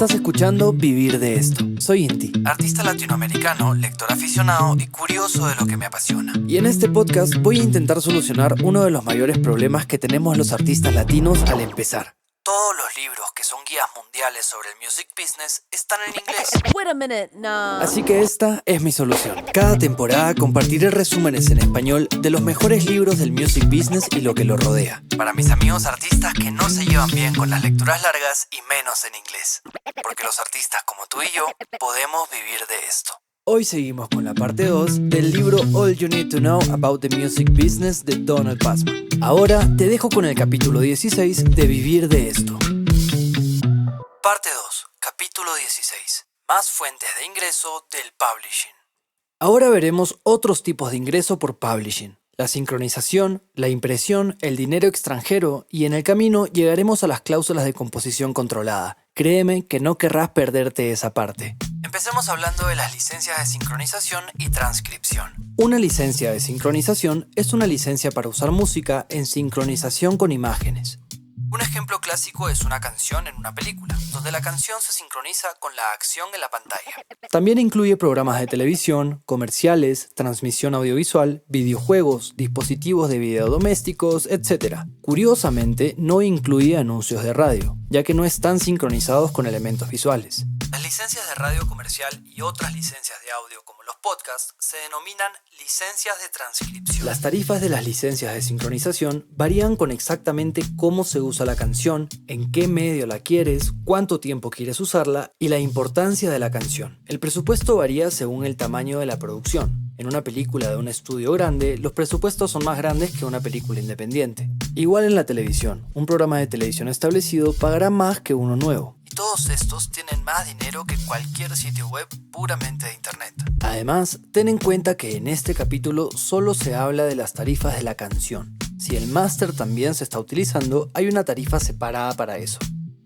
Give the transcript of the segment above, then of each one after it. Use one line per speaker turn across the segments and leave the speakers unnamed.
Estás escuchando Vivir de Esto. Soy Inti, artista latinoamericano, lector aficionado y curioso de lo que me apasiona. Y en este podcast voy a intentar solucionar uno de los mayores problemas que tenemos los artistas latinos al empezar. Todos los libros que son guías mundiales sobre el music business están en inglés.
Wait a minute, no.
Así que esta es mi solución. Cada temporada compartiré resúmenes en español de los mejores libros del music business y lo que lo rodea. Para mis amigos artistas que no se llevan bien con las lecturas largas y menos en inglés. Porque los artistas como tú y yo podemos vivir de esto. Hoy seguimos con la parte 2 del libro All You Need to Know About the Music Business de Donald Passman. Ahora te dejo con el capítulo 16 de Vivir de Esto. Parte 2, capítulo 16. Más fuentes de ingreso del publishing. Ahora veremos otros tipos de ingreso por publishing. La sincronización, la impresión, el dinero extranjero y en el camino llegaremos a las cláusulas de composición controlada. Créeme que no querrás perderte esa parte. Empecemos hablando de las licencias de sincronización y transcripción. Una licencia de sincronización es una licencia para usar música en sincronización con imágenes. Un ejemplo clásico es una canción en una película, donde la canción se sincroniza con la acción en la pantalla. También incluye programas de televisión, comerciales, transmisión audiovisual, videojuegos, dispositivos de video domésticos, etc. Curiosamente, no incluye anuncios de radio, ya que no están sincronizados con elementos visuales. Las licencias de radio comercial y otras licencias de audio como los podcasts se denominan licencias de transcripción. Las tarifas de las licencias de sincronización varían con exactamente cómo se usa la canción, en qué medio la quieres, cuánto tiempo quieres usarla y la importancia de la canción. El presupuesto varía según el tamaño de la producción. En una película de un estudio grande, los presupuestos son más grandes que una película independiente. Igual en la televisión, un programa de televisión establecido pagará más que uno nuevo. Y todos estos tienen más dinero que cualquier sitio web puramente de internet. Además, ten en cuenta que en este capítulo solo se habla de las tarifas de la canción. Si el máster también se está utilizando, hay una tarifa separada para eso,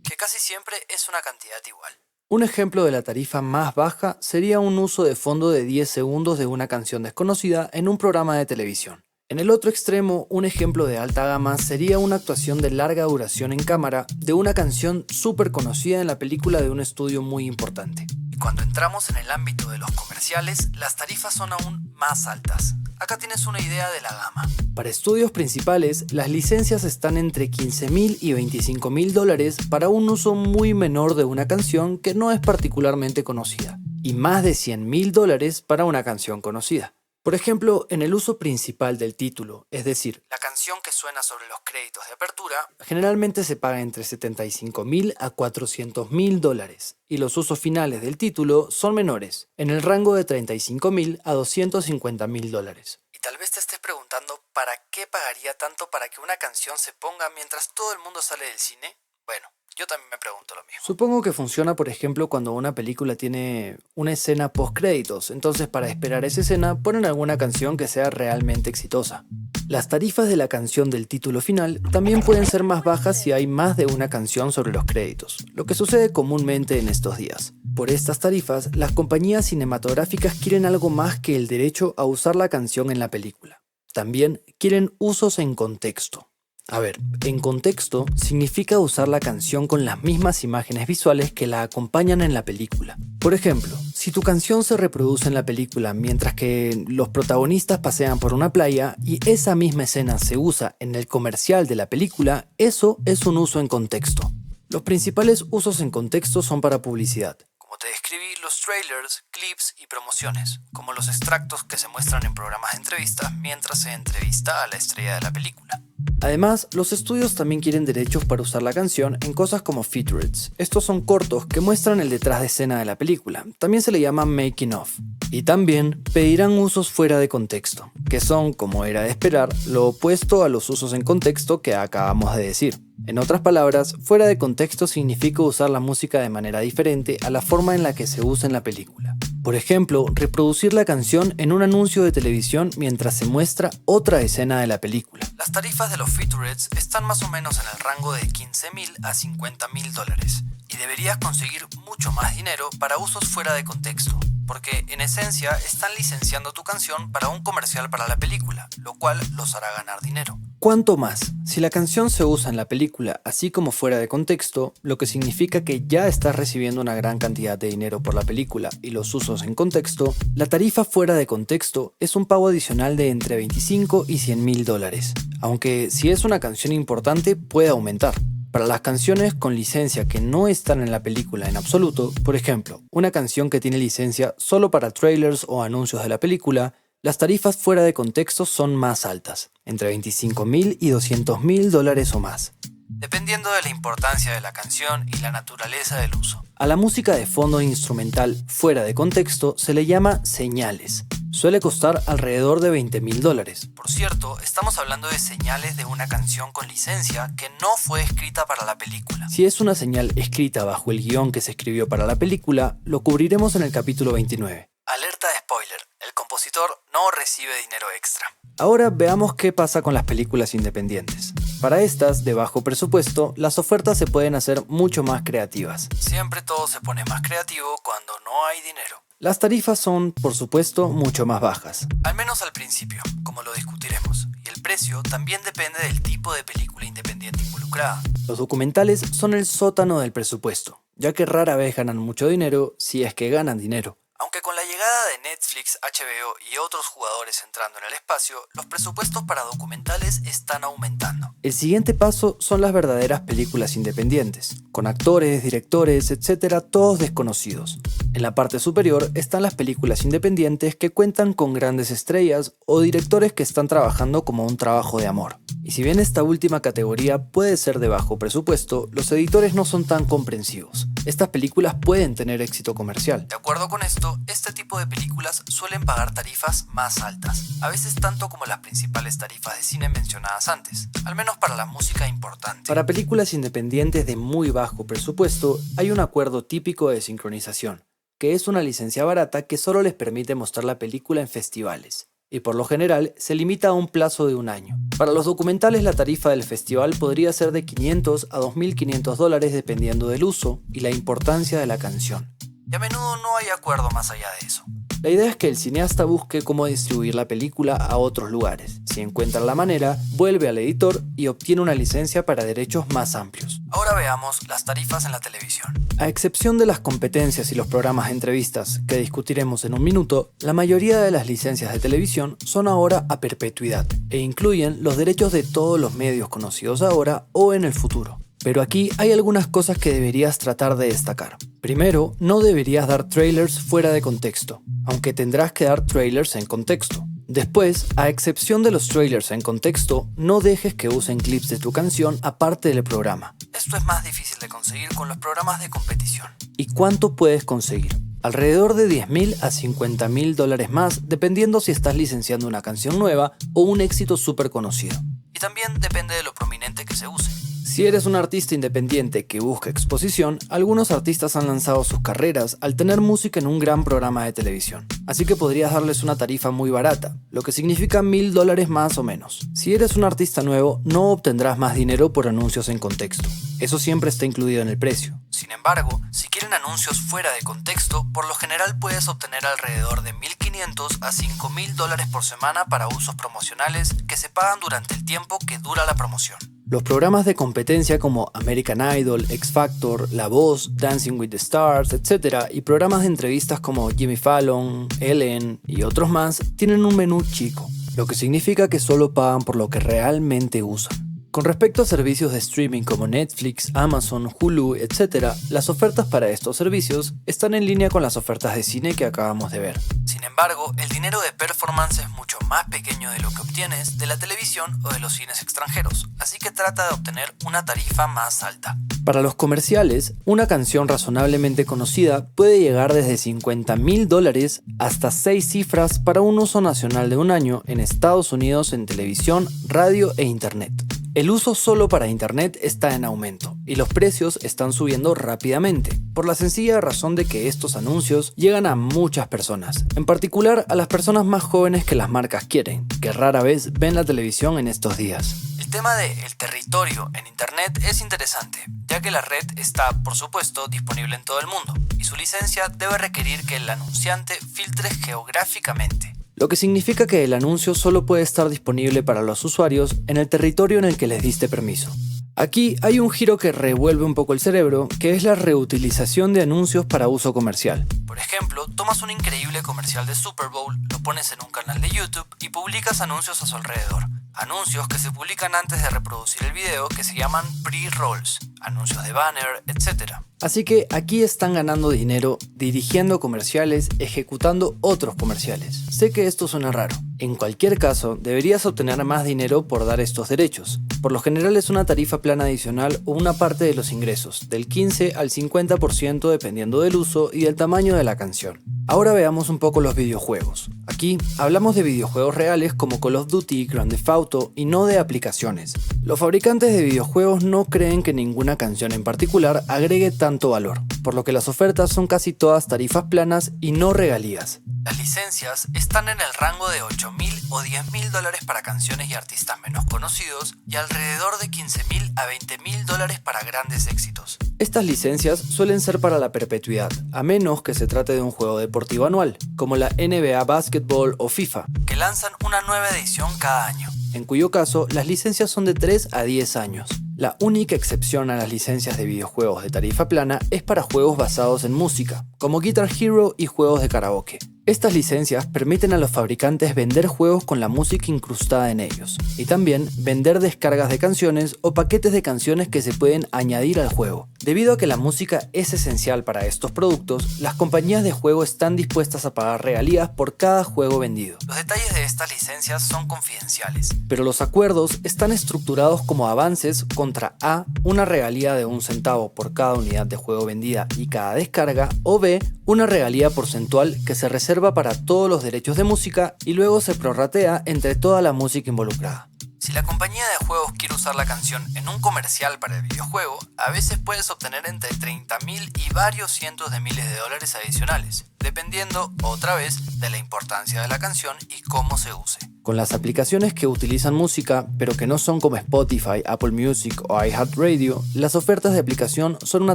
que casi siempre es una cantidad igual. Un ejemplo de la tarifa más baja sería un uso de fondo de 10 segundos de una canción desconocida en un programa de televisión. En el otro extremo, un ejemplo de alta gama sería una actuación de larga duración en cámara de una canción súper conocida en la película de un estudio muy importante. Y cuando entramos en el ámbito de los comerciales, las tarifas son aún más altas. Acá tienes una idea de la gama. Para estudios principales, las licencias están entre $15,000 y $25,000 para un uso muy menor de una canción que no es particularmente conocida, y más de $100,000 para una canción conocida. Por ejemplo, en el uso principal del título, es decir, la canción que suena sobre los créditos de apertura, generalmente se paga entre $75,000 a $400,000 y los usos finales del título son menores, en el rango de $35,000 a $250,000. Y tal vez te estés preguntando, ¿para qué pagaría tanto para que una canción se ponga mientras todo el mundo sale del cine? Bueno, yo también me pregunto lo mismo. Supongo que funciona, por ejemplo, cuando una película tiene una escena post-créditos, entonces para esperar esa escena ponen alguna canción que sea realmente exitosa. Las tarifas de la canción del título final también pueden ser más bajas si hay más de una canción sobre los créditos, lo que sucede comúnmente en estos días. Por estas tarifas, las compañías cinematográficas quieren algo más que el derecho a usar la canción en la película. También quieren usos en contexto. A ver, en contexto significa usar la canción con las mismas imágenes visuales que la acompañan en la película. Por ejemplo, si tu canción se reproduce en la película mientras que los protagonistas pasean por una playa y esa misma escena se usa en el comercial de la película, eso es un uso en contexto. Los principales usos en contexto son para publicidad. Como te describí, los trailers, clips y promociones, como los extractos que se muestran en programas de entrevistas mientras se entrevista a la estrella de la película. Además, los estudios también quieren derechos para usar la canción en cosas como featurettes. Estos son cortos que muestran el detrás de escena de la película. También se le llama making of. Y también pedirán usos fuera de contexto, que son, como era de esperar, lo opuesto a los usos en contexto que acabamos de decir. En otras palabras, fuera de contexto significa usar la música de manera diferente a la forma en la que se usa en la película. Por ejemplo, reproducir la canción en un anuncio de televisión mientras se muestra otra escena de la película. Las tarifas de los featurettes están más o menos en el rango de $15,000 a $50,000 y deberías conseguir mucho más dinero para usos fuera de contexto. porque en esencia están licenciando tu canción para un comercial para la película, lo cual los hará ganar dinero. ¿Cuánto más? Si la canción se usa en la película así como fuera de contexto, lo que significa que ya estás recibiendo una gran cantidad de dinero por la película y los usos en contexto, la tarifa fuera de contexto es un pago adicional de entre 25 y 100 mil dólares, aunque si es una canción importante puede aumentar. Para las canciones con licencia que no están en la película en absoluto, por ejemplo, una canción que tiene licencia solo para trailers o anuncios de la película, las tarifas fuera de contexto son más altas, entre 25 mil y 200 mil dólares o más, dependiendo de la importancia de la canción y la naturaleza del uso. A la música de fondo instrumental fuera de contexto se le llama señales. Suele costar alrededor de 20 mil dólares. Por cierto, estamos hablando de señales de una canción con licencia que no fue escrita para la película. Si es una señal escrita bajo el guión que se escribió para la película, lo cubriremos en el capítulo 29. Alerta de spoiler, el compositor no recibe dinero extra. Ahora veamos qué pasa con las películas independientes. Para estas, de bajo presupuesto, las ofertas se pueden hacer mucho más creativas. Siempre todo se pone más creativo cuando no hay dinero. Las tarifas son, por supuesto, mucho más bajas. Al menos al principio, como lo discutiremos. Y el precio también depende del tipo de película independiente involucrada. Los documentales son el sótano del presupuesto, ya que rara vez ganan mucho dinero si es que ganan dinero. Aunque con la llegada de Netflix, HBO y otros jugadores entrando en el espacio, los presupuestos para documentales están aumentando. El siguiente paso son las verdaderas películas independientes, con actores, directores, etc., todos desconocidos. En la parte superior están las películas independientes que cuentan con grandes estrellas o directores que están trabajando como un trabajo de amor. Y si bien esta última categoría puede ser de bajo presupuesto, los editores no son tan comprensivos. Estas películas pueden tener éxito comercial. De acuerdo con esto, este tipo de películas suelen pagar tarifas más altas, a veces tanto como las principales tarifas de cine mencionadas antes, al menos para la música importante. Para películas independientes de muy bajo presupuesto, hay un acuerdo típico de sincronización, que es una licencia barata que solo les permite mostrar la película en festivales, y por lo general se limita a un plazo de un año. Para los documentales la tarifa del festival podría ser de 500 a 2.500 dólares dependiendo del uso y la importancia de la canción. Y a menudo no hay acuerdo más allá de eso. La idea es que el cineasta busque cómo distribuir la película a otros lugares. Si encuentra la manera, vuelve al editor y obtiene una licencia para derechos más amplios. Ahora veamos las tarifas en la televisión. A excepción de las competencias y los programas de entrevistas que discutiremos en un minuto, la mayoría de las licencias de televisión son ahora a perpetuidad e incluyen los derechos de todos los medios conocidos ahora o en el futuro. Pero aquí hay algunas cosas que deberías tratar de destacar. Primero, no deberías dar trailers fuera de contexto, aunque tendrás que dar trailers en contexto. Después, a excepción de los trailers en contexto, no dejes que usen clips de tu canción aparte del programa. Esto es más difícil de conseguir con los programas de competición. ¿Y cuánto puedes conseguir? Alrededor de 10.000 a 50.000 dólares más, dependiendo si estás licenciando una canción nueva o un éxito súper conocido. Y también depende de lo prominente que se use. Si eres un artista independiente que busca exposición, algunos artistas han lanzado sus carreras al tener música en un gran programa de televisión. Así que podrías darles una tarifa muy barata, lo que significa $1.000 más o menos. Si eres un artista nuevo, no obtendrás más dinero por anuncios en contexto. Eso siempre está incluido en el precio. Sin embargo, si quieren anuncios fuera de contexto, por lo general puedes obtener alrededor de $1.500 a $5.000 por semana para usos promocionales que se pagan durante el tiempo que dura la promoción. Los programas de competencia como American Idol, X Factor, La Voz, Dancing with the Stars, etc. y programas de entrevistas como Jimmy Fallon, Ellen y otros más tienen un menú chico, lo que significa que solo pagan por lo que realmente usan. Con respecto a servicios de streaming como Netflix, Amazon, Hulu, etc., las ofertas para estos servicios están en línea con las ofertas de cine que acabamos de ver. Sin embargo, el dinero de performance es mucho más pequeño de lo que obtienes de la televisión o de los cines extranjeros, así que trata de obtener una tarifa más alta. Para los comerciales, una canción razonablemente conocida puede llegar desde $50.000 hasta 6 cifras para un uso nacional de un año en Estados Unidos en televisión, radio e internet. El uso solo para internet está en aumento y los precios están subiendo rápidamente, por la sencilla razón de que estos anuncios llegan a muchas personas, en particular a las personas más jóvenes que las marcas quieren, que rara vez ven la televisión en estos días. El tema del territorio en Internet es interesante, ya que la red está, por supuesto, disponible en todo el mundo, y su licencia debe requerir que el anunciante filtre geográficamente, lo que significa que el anuncio solo puede estar disponible para los usuarios en el territorio en el que les diste permiso. Aquí hay un giro que revuelve un poco el cerebro, que es la reutilización de anuncios para uso comercial. Por ejemplo, tomas un increíble comercial de Super Bowl, lo pones en un canal de YouTube y publicas anuncios a su alrededor. Anuncios que se publican antes de reproducir el video, que se llaman pre-rolls, anuncios de banner, etc. Así que aquí están ganando dinero dirigiendo comerciales, ejecutando otros comerciales. Sé que esto suena raro. En cualquier caso, deberías obtener más dinero por dar estos derechos. Por lo general es una tarifa plana adicional o una parte de los ingresos, del 15 al 50% dependiendo del uso y del tamaño de la canción. Ahora veamos un poco los videojuegos. Aquí hablamos de videojuegos reales como Call of Duty, Grand Theft Auto y no de aplicaciones. Los fabricantes de videojuegos no creen que ninguna canción en particular agregue tanto valor, por lo que las ofertas son casi todas tarifas planas y no regalías. Las licencias están en el rango de $8,000 o $10,000 para canciones y artistas menos conocidos y alrededor de $15,000 a $20,000 para grandes éxitos. Estas licencias suelen ser para la perpetuidad, a menos que se trate de un juego deportivo anual, como la NBA Basketball o FIFA, que lanzan una nueva edición cada año, en cuyo caso las licencias son de 3 a 10 años. La única excepción a las licencias de videojuegos de tarifa plana es para juegos basados en música, como Guitar Hero y juegos de karaoke. Estas licencias permiten a los fabricantes vender juegos con la música incrustada en ellos, y también vender descargas de canciones o paquetes de canciones que se pueden añadir al juego. Debido a que la música es esencial para estos productos, las compañías de juego están dispuestas a pagar regalías por cada juego vendido. Los detalles de estas licencias son confidenciales, pero los acuerdos están estructurados como avances contra A, una regalía de 1 centavo por cada unidad de juego vendida y cada descarga, o B, una regalía porcentual que se reserva para todos los derechos de música y luego se prorratea entre toda la música involucrada. Si la compañía de juegos quiere usar la canción en un comercial para el videojuego, a veces puedes obtener entre 30,000 y varios cientos de miles de dólares adicionales, dependiendo, otra vez, de la importancia de la canción y cómo se use. Con las aplicaciones que utilizan música, pero que no son como Spotify, Apple Music o iHeartRadio, las ofertas de aplicación son una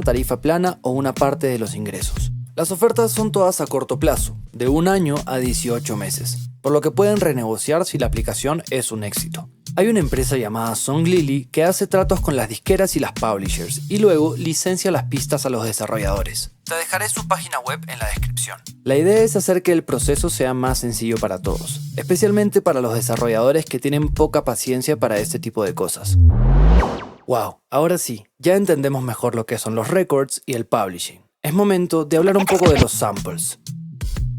tarifa plana o una parte de los ingresos. Las ofertas son todas a corto plazo, de 1 año a 18 meses, por lo que pueden renegociar si la aplicación es un éxito. Hay una empresa llamada Song Lily que hace tratos con las disqueras y las publishers y luego licencia las pistas a los desarrolladores. Te dejaré su página web en la descripción. La idea es hacer que el proceso sea más sencillo para todos, especialmente para los desarrolladores que tienen poca paciencia para este tipo de cosas. Wow, ahora sí, ya entendemos mejor lo que son los records y el publishing. Es momento de hablar un poco de los samples.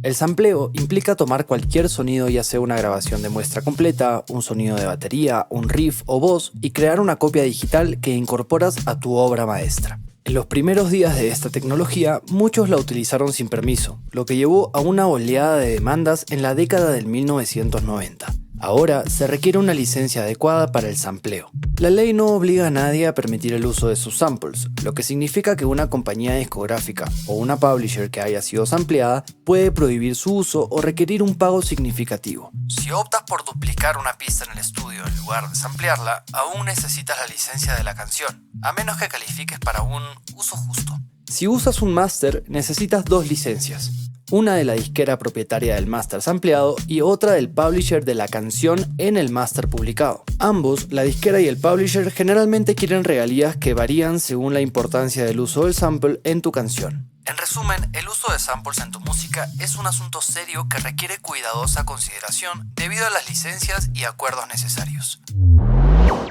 El sampleo implica tomar cualquier sonido, ya sea una grabación de muestra completa, un sonido de batería, un riff o voz, y crear una copia digital que incorporas a tu obra maestra. En los primeros días de esta tecnología, muchos la utilizaron sin permiso, lo que llevó a una oleada de demandas en la década del 1990. Ahora se requiere una licencia adecuada para el sampleo. La ley no obliga a nadie a permitir el uso de sus samples, lo que significa que una compañía discográfica o una publisher que haya sido sampleada puede prohibir su uso o requerir un pago significativo. Si optas por duplicar una pista en el estudio en lugar de samplearla, aún necesitas la licencia de la canción, a menos que califiques para un uso justo. Si usas un máster, necesitas 2 licencias. Una de la disquera propietaria del máster sampleado y otra del publisher de la canción en el máster publicado. Ambos, la disquera y el publisher, generalmente quieren regalías que varían según la importancia del uso del sample en tu canción. En resumen, el uso de samples en tu música es un asunto serio que requiere cuidadosa consideración debido a las licencias y acuerdos necesarios.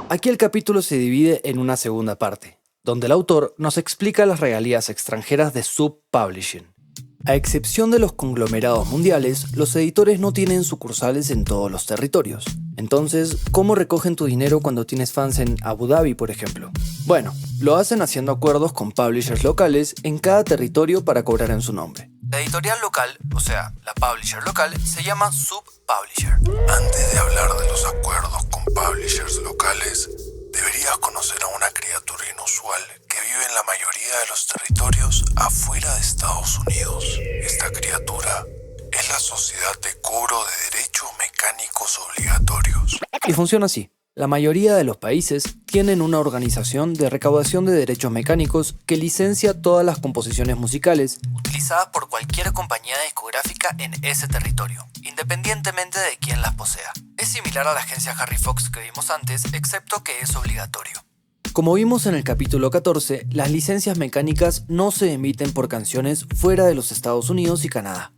Aquí el capítulo se divide en una segunda parte, donde el autor nos explica las regalías extranjeras de sub-publishing. A excepción de los conglomerados mundiales, los editores no tienen sucursales en todos los territorios. Entonces, ¿cómo recogen tu dinero cuando tienes fans en Abu Dhabi, por ejemplo? Bueno, lo hacen haciendo acuerdos con publishers locales en cada territorio para cobrar en su nombre. La editorial local, o sea, la publisher local, se llama sub-publisher.
Antes de hablar de los acuerdos con publishers locales, deberías conocer a una criatura inusual que vive en la mayoría de los territorios afuera de Estados Unidos. Esta criatura es la Sociedad de Cobro de Derechos Mecánicos Obligatorios.
Y funciona así. La mayoría de los países tienen una organización de recaudación de derechos mecánicos que licencia todas las composiciones musicales utilizadas por cualquier compañía discográfica en ese territorio, independientemente de quién las posea. Es similar a la agencia Harry Fox que vimos antes, excepto que es obligatorio. Como vimos en el capítulo 14, las licencias mecánicas no se emiten por canciones fuera de los Estados Unidos y Canadá.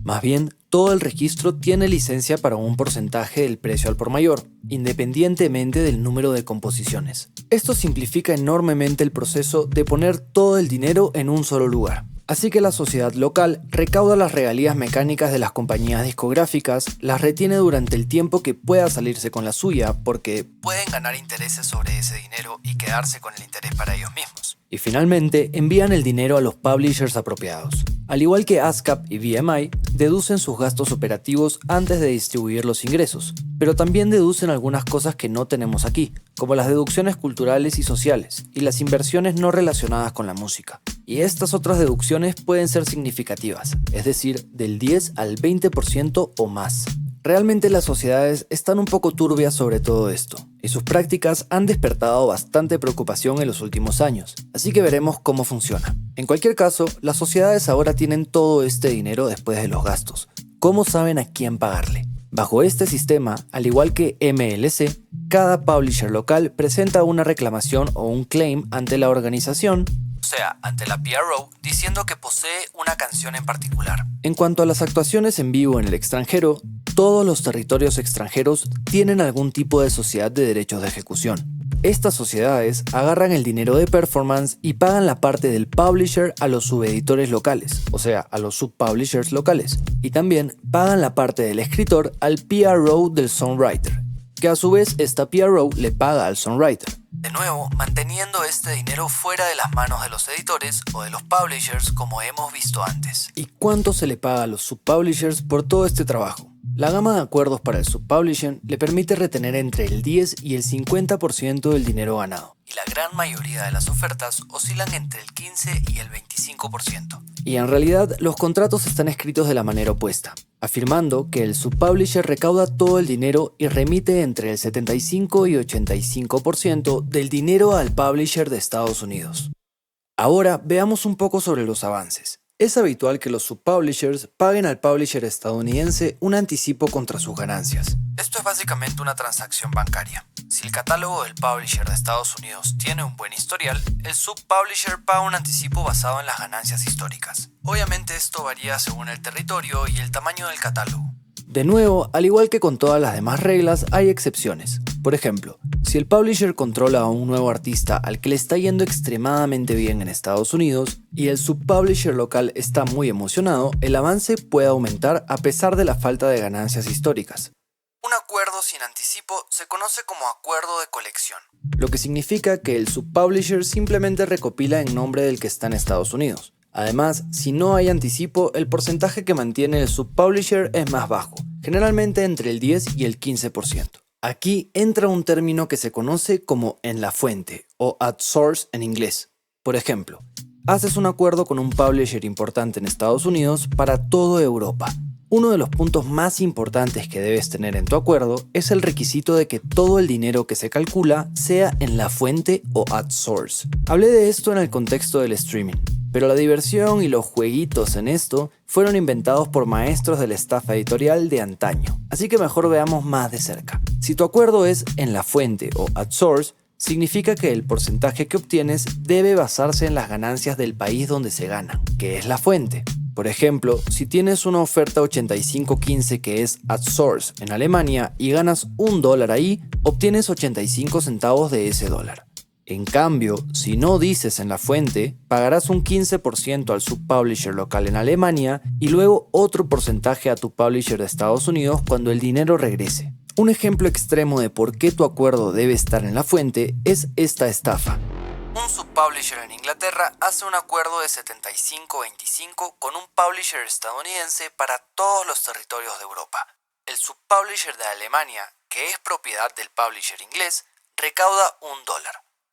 Más bien, todo el registro tiene licencia para un porcentaje del precio al por mayor, independientemente del número de composiciones. Esto simplifica enormemente el proceso de poner todo el dinero en un solo lugar. Así que la sociedad local recauda las regalías mecánicas de las compañías discográficas, las retiene durante el tiempo que pueda salirse con la suya, porque pueden ganar intereses sobre ese dinero y quedarse con el interés para ellos mismos. Y finalmente envían el dinero a los publishers apropiados. Al igual que ASCAP y BMI, deducen sus gastos operativos antes de distribuir los ingresos, pero también deducen algunas cosas que no tenemos aquí, como las deducciones culturales y sociales, y las inversiones no relacionadas con la música. Y estas otras deducciones pueden ser significativas, es decir, del 10 al 20% o más. Realmente las sociedades están un poco turbias sobre todo esto, y sus prácticas han despertado bastante preocupación en los últimos años, así que veremos cómo funciona. En cualquier caso, las sociedades ahora tienen todo este dinero después de los gastos. ¿Cómo saben a quién pagarle? Bajo este sistema, al igual que MLC, cada publisher local presenta una reclamación o un claim ante la organización, o sea, ante la PRO, diciendo que posee una canción en particular. En cuanto a las actuaciones en vivo en el extranjero, todos los territorios extranjeros tienen algún tipo de sociedad de derechos de ejecución. Estas sociedades agarran el dinero de performance y pagan la parte del publisher a los subeditores locales, o sea, a los subpublishers locales, y también pagan la parte del escritor al PRO del songwriter, que a su vez esta PRO le paga al songwriter. De nuevo, manteniendo este dinero fuera de las manos de los editores o de los publishers como hemos visto antes. ¿Y cuánto se le paga a los subpublishers por todo este trabajo? La gama de acuerdos para el subpublishing le permite retener entre el 10 y el 50% del dinero ganado, y la gran mayoría de las ofertas oscilan entre el 15 y el 25%. Y en realidad, los contratos están escritos de la manera opuesta, afirmando que el subpublisher recauda todo el dinero y remite entre el 75 y 85% del dinero al publisher de Estados Unidos. Ahora veamos un poco sobre los avances. Es habitual que los subpublishers paguen al publisher estadounidense un anticipo contra sus ganancias. Esto es básicamente una transacción bancaria. Si el catálogo del publisher de Estados Unidos tiene un buen historial, el subpublisher paga un anticipo basado en las ganancias históricas. Obviamente esto varía según el territorio y el tamaño del catálogo. De nuevo, al igual que con todas las demás reglas, hay excepciones. Por ejemplo, si el publisher controla a un nuevo artista al que le está yendo extremadamente bien en Estados Unidos y el subpublisher local está muy emocionado, el avance puede aumentar a pesar de la falta de ganancias históricas. Un acuerdo sin anticipo se conoce como acuerdo de colección, lo que significa que el subpublisher simplemente recopila en nombre del que está en Estados Unidos. Además, si no hay anticipo, el porcentaje que mantiene el subpublisher es más bajo, generalmente entre el 10 y el 15%. Aquí entra un término que se conoce como en la fuente, o at source en inglés. Por ejemplo, haces un acuerdo con un publisher importante en Estados Unidos para toda Europa. Uno de los puntos más importantes que debes tener en tu acuerdo es el requisito de que todo el dinero que se calcula sea en la fuente o at source. Hablé de esto en el contexto del streaming, pero la diversión y los jueguitos en esto fueron inventados por maestros de la estafa editorial de antaño, así que mejor veamos más de cerca. Si tu acuerdo es en la fuente o at source, significa que el porcentaje que obtienes debe basarse en las ganancias del país donde se ganan, que es la fuente. Por ejemplo, si tienes una oferta 85-15 que es at source en Alemania y ganas $1 ahí, obtienes 85 centavos de ese dólar. En cambio, si no dices en la fuente, pagarás un 15% al subpublisher local en Alemania y luego otro porcentaje a tu publisher de Estados Unidos cuando el dinero regrese. Un ejemplo extremo de por qué tu acuerdo debe estar en la fuente es esta estafa. Un subpublisher en Inglaterra hace un acuerdo de 75-25 con un publisher estadounidense para todos los territorios de Europa. El subpublisher de Alemania, que es propiedad del publisher inglés, recauda $1.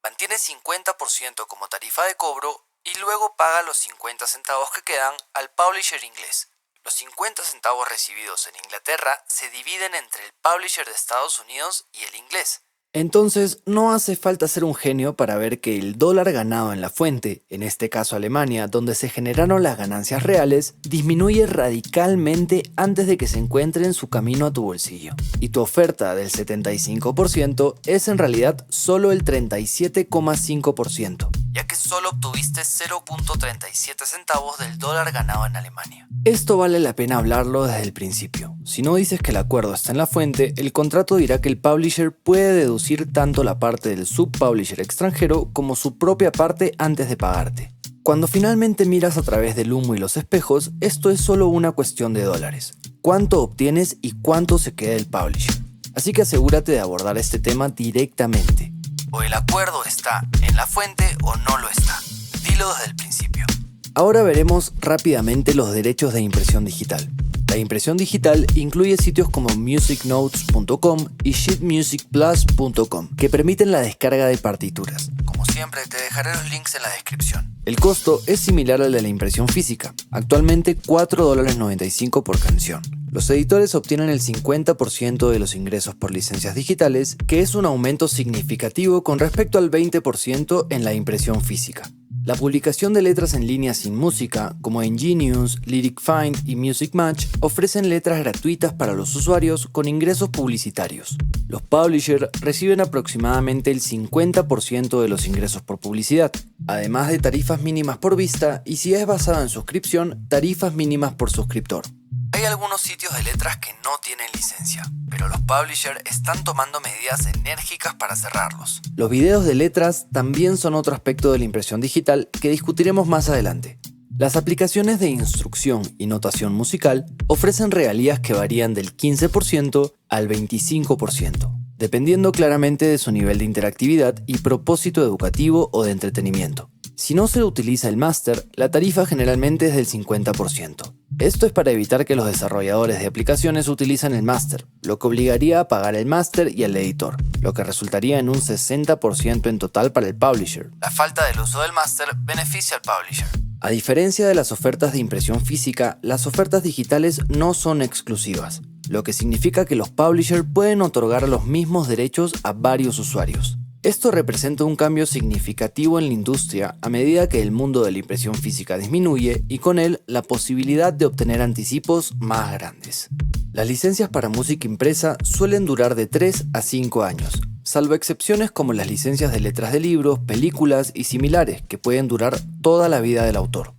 Mantiene 50% como tarifa de cobro y luego paga los 50 centavos que quedan al publisher inglés. Los 50 centavos recibidos en Inglaterra se dividen entre el publisher de Estados Unidos y el inglés. Entonces, no hace falta ser un genio para ver que el dólar ganado en la fuente, en este caso Alemania, donde se generaron las ganancias reales, disminuye radicalmente antes de que se encuentre en su camino a tu bolsillo. Y tu oferta del 75% es en realidad solo el 37,5%, ya que solo obtuviste 0,37 centavos del dólar ganado en Alemania. Esto vale la pena hablarlo desde el principio. Si no dices que el acuerdo está en la fuente, el contrato dirá que el publisher puede deducir tanto la parte del subpublisher extranjero como su propia parte antes de pagarte. Cuando finalmente miras a través del humo y los espejos, esto es solo una cuestión de dólares. ¿Cuánto obtienes y cuánto se queda el publisher? Así que asegúrate de abordar este tema directamente. O el acuerdo está en la fuente o no lo está. Dilo desde el principio. Ahora veremos rápidamente los derechos de impresión digital. La impresión digital incluye sitios como musicnotes.com y sheetmusicplus.com que permiten la descarga de partituras. Como siempre, te dejaré los links en la descripción. El costo es similar al de la impresión física, actualmente $4.95 por canción. Los editores obtienen el 50% de los ingresos por licencias digitales, que es un aumento significativo con respecto al 20% en la impresión física. La publicación de letras en línea sin música, como en Genius, LyricFind y Music Match, ofrecen letras gratuitas para los usuarios con ingresos publicitarios. Los publishers reciben aproximadamente el 50% de los ingresos por publicidad, además de tarifas mínimas por vista y, si es basada en suscripción, tarifas mínimas por suscriptor. Hay algunos sitios de letras que no tienen licencia, pero los publishers están tomando medidas enérgicas para cerrarlos. Los videos de letras también son otro aspecto de la impresión digital que discutiremos más adelante. Las aplicaciones de instrucción y notación musical ofrecen regalías que varían del 15% al 25%, dependiendo claramente de su nivel de interactividad y propósito educativo o de entretenimiento. Si no se utiliza el máster, la tarifa generalmente es del 50%. Esto es para evitar que los desarrolladores de aplicaciones utilicen el máster, lo que obligaría a pagar el máster y el editor, lo que resultaría en un 60% en total para el publisher. La falta del uso del máster beneficia al publisher. A diferencia de las ofertas de impresión física, las ofertas digitales no son exclusivas, lo que significa que los publishers pueden otorgar los mismos derechos a varios usuarios. Esto representa un cambio significativo en la industria a medida que el mundo de la impresión física disminuye y con él la posibilidad de obtener anticipos más grandes. Las licencias para música impresa suelen durar de 3 a 5 años, salvo excepciones como las licencias de letras de libros, películas y similares que pueden durar toda la vida del autor.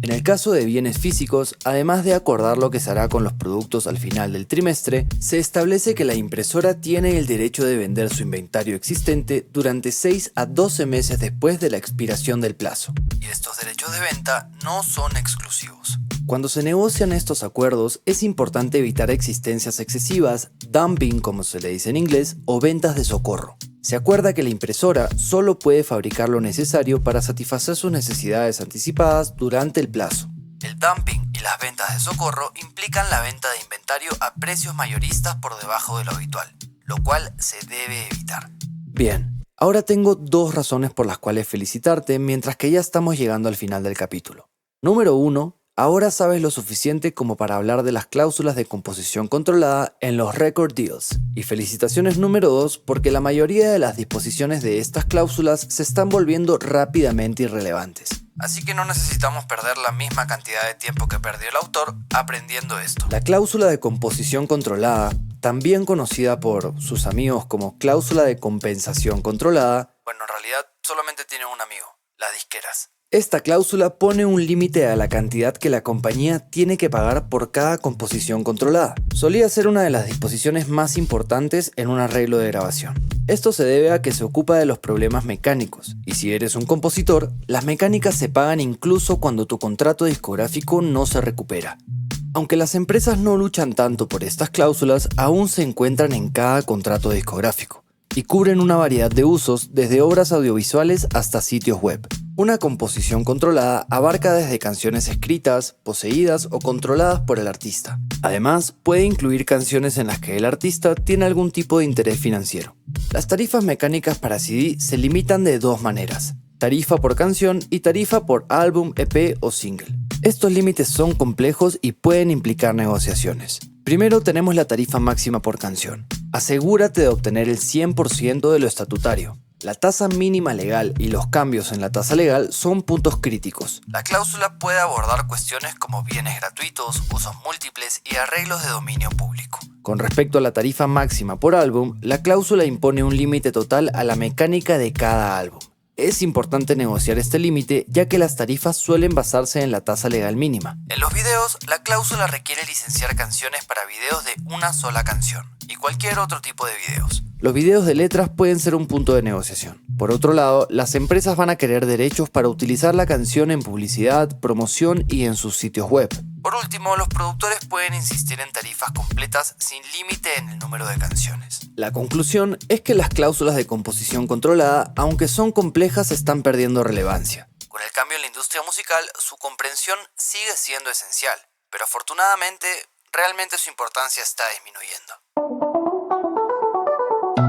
En el caso de bienes físicos, además de acordar lo que se hará con los productos al final del trimestre, se establece que la impresora tiene el derecho de vender su inventario existente durante 6 a 12 meses después de la expiración del plazo. Y estos derechos de venta no son exclusivos. Cuando se negocian estos acuerdos, es importante evitar existencias excesivas, dumping como se le dice en inglés, o ventas de socorro. Se acuerda que la impresora solo puede fabricar lo necesario para satisfacer sus necesidades anticipadas durante el plazo. El dumping y las ventas de socorro implican la venta de inventario a precios mayoristas por debajo de lo habitual, lo cual se debe evitar. Bien, ahora tengo 2 razones por las cuales felicitarte mientras que ya estamos llegando al final del capítulo. Número 1. Ahora sabes lo suficiente como para hablar de las cláusulas de composición controlada en los record deals. Y felicitaciones número 2 porque la mayoría de las disposiciones de estas cláusulas se están volviendo rápidamente irrelevantes. Así que no necesitamos perder la misma cantidad de tiempo que perdió el autor aprendiendo esto. La cláusula de composición controlada, también conocida por sus amigos como cláusula de compensación controlada, bueno, en realidad solamente tiene un amigo, las disqueras. Esta cláusula pone un límite a la cantidad que la compañía tiene que pagar por cada composición controlada. Solía ser una de las disposiciones más importantes en un arreglo de grabación. Esto se debe a que se ocupa de los problemas mecánicos, y si eres un compositor, las mecánicas se pagan incluso cuando tu contrato discográfico no se recupera. Aunque las empresas no luchan tanto por estas cláusulas, aún se encuentran en cada contrato discográfico, y cubren una variedad de usos desde obras audiovisuales hasta sitios web. Una composición controlada abarca desde canciones escritas, poseídas o controladas por el artista. Además, puede incluir canciones en las que el artista tiene algún tipo de interés financiero. Las tarifas mecánicas para CD se limitan de 2 maneras: tarifa por canción y tarifa por álbum, EP o single. Estos límites son complejos y pueden implicar negociaciones. Primero tenemos la tarifa máxima por canción. Asegúrate de obtener el 100% de lo estatutario. La tasa mínima legal y los cambios en la tasa legal son puntos críticos. La cláusula puede abordar cuestiones como bienes gratuitos, usos múltiples y arreglos de dominio público. Con respecto a la tarifa máxima por álbum, la cláusula impone un límite total a la mecánica de cada álbum. Es importante negociar este límite ya que las tarifas suelen basarse en la tasa legal mínima. En los videos, la cláusula requiere licenciar canciones para videos de una sola canción y cualquier otro tipo de videos. Los videos de letras pueden ser un punto de negociación. Por otro lado, las empresas van a querer derechos para utilizar la canción en publicidad, promoción y en sus sitios web. Por último, los productores pueden insistir en tarifas completas sin límite en el número de canciones. La conclusión es que las cláusulas de composición controlada, aunque son complejas, están perdiendo relevancia. Con el cambio en la industria musical, su comprensión sigue siendo esencial, pero afortunadamente, realmente su importancia está disminuyendo.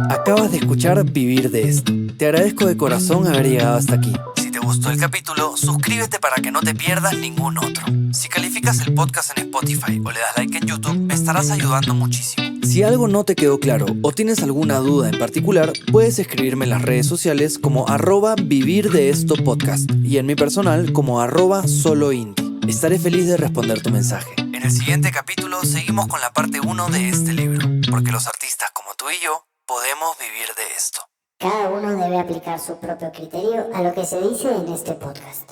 Acabas de escuchar Vivir de Esto. Te agradezco de corazón haber llegado hasta aquí. Si te gustó el capítulo, suscríbete para que no te pierdas ningún otro. Si calificas el podcast en Spotify o le das like en YouTube, me estarás ayudando muchísimo. Si algo no te quedó claro o tienes alguna duda en particular, puedes escribirme en las redes sociales como @vivirdeestopodcast y en mi personal como @soloindie. Estaré feliz de responder tu mensaje. En el siguiente capítulo seguimos con la parte 1 de este libro, porque los artistas como tú y yo podemos vivir de esto.
Cada uno debe aplicar su propio criterio a lo que se dice en este podcast.